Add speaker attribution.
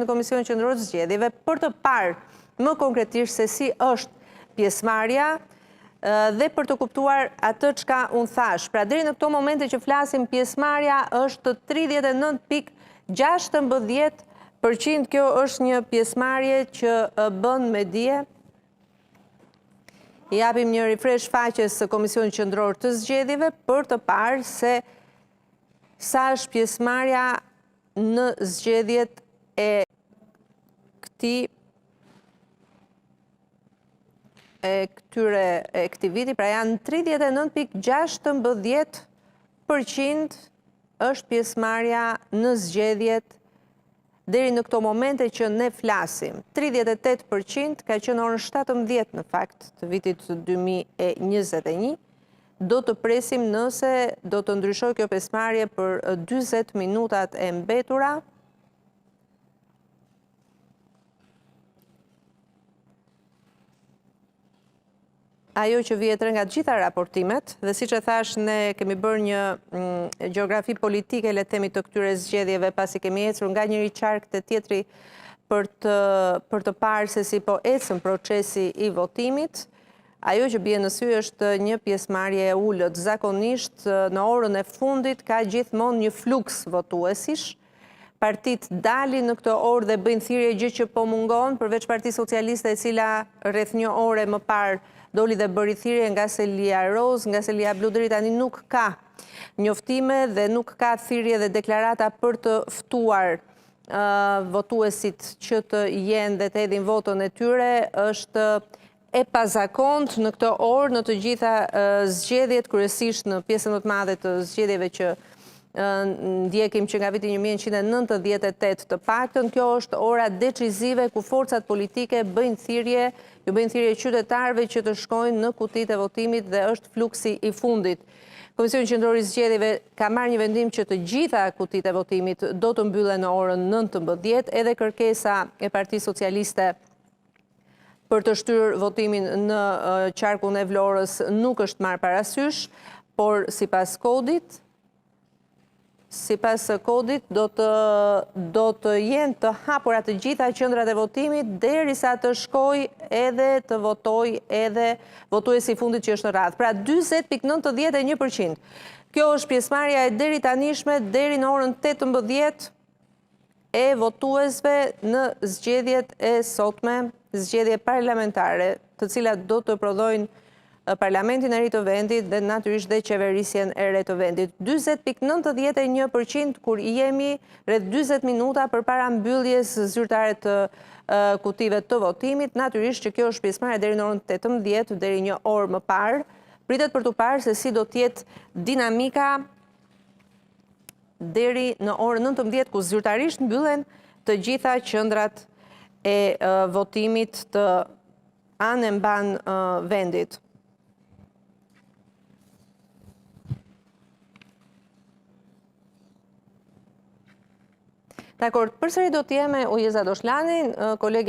Speaker 1: në Komisionin Qendror të Zgjedhjeve për të parë më konkretisht se si është pjesëmarrja dhe për të kuptuar atë çka unë thash. Pra deri në këto momente që flasim, pjesëmarrja është 39.16%. Kjo është një pjesëmarrje që bën me dije. I japim një refresh faqes së Komisionit Qendror të Zgjedhjeve për të parë se sa është pjesëmarrja në zgjedhjet e këtij viti, pra janë 39.16% është pjesëmarrja në zgjedhjet deri në këto momente që ne flasim. 38% ka qenë orën 17 në fakt të vitit 2021. Do të presim nëse do të ndryshojë kjo pjesëmarrje për 40 minutat e mbetura. Ajo që vjetre nga gjitha raportimet, dhe siç e thash, ne kemi bërë një gjeografi politike, le të themi, të këtyre zgjedhjeve, pasi kemi ecur nga njëri qark te tjetri për të parë se si po ecën procesi i votimit. Ajo që bie në sy është një pjesëmarrje e ulët. Zakonisht në orën e fundit ka gjithmonë një fluks votuesish. Partitë dalin në këtë orë dhe bëjnë thirrje, gjë që po mungon, përveç Partisë Socialiste, e cila rreth një ore më parë doli dhe bëri thirrje, nga Selia Roz, nga Selia Blu deri tani nuk ka njoftime dhe nuk ka thirrje dhe deklarata për të ftuar votuesit që të jenë dhe të hedhin votën e tyre. Është e pazakontë në këtë orë në të gjitha zgjedhjet, kryesisht në pjesën më të madhe të zgjedhjeve që ndjekim që nga viti 1998 të paktën. Kjo është ora decizive ku forcat politike bëjnë thirrje qytetarëve që të shkojnë në kutitë e votimit dhe është fluksi i fundit. Komisioni Qendror i Zgjedhjeve ka marrë një vendim që të gjitha kutitë e votimit do të mbyllen në orën 19, edhe kërkesa e Partisë Socialiste për të shtyrë votimin në qarkun e Vlorës nuk është marrë parasysh, por sipas kodit do të jenë të hapura të gjitha qendrat e votimit derisa të shkojë edhe të votojë edhe votuesi i fundit që është në radhë. Pra 40.91%. Kjo është pjesëmarrja e deri tanishme deri në orën 18 e votuesve në zgjedhjet e sotme, zgjedhje parlamentare, të cilat do të prodhojnë Parlamentin e ri të vendit dhe natyrisht dhe qeverisjen e re të vendit. 40.91% kur jemi rreth 40 minuta përpara mbylljes zyrtare të kutive të votimit. Natyrisht që kjo është pjesëmarrja deri në orën 18, deri një orë më parë. Pritet për të parë se si do të jetë dinamika deri në orën 19, ku zyrtarisht mbyllen të gjitha qendrat e votimit të anë e mban vendit. Dakor, përsëri do të jemi Ujeza Doshlani, kolege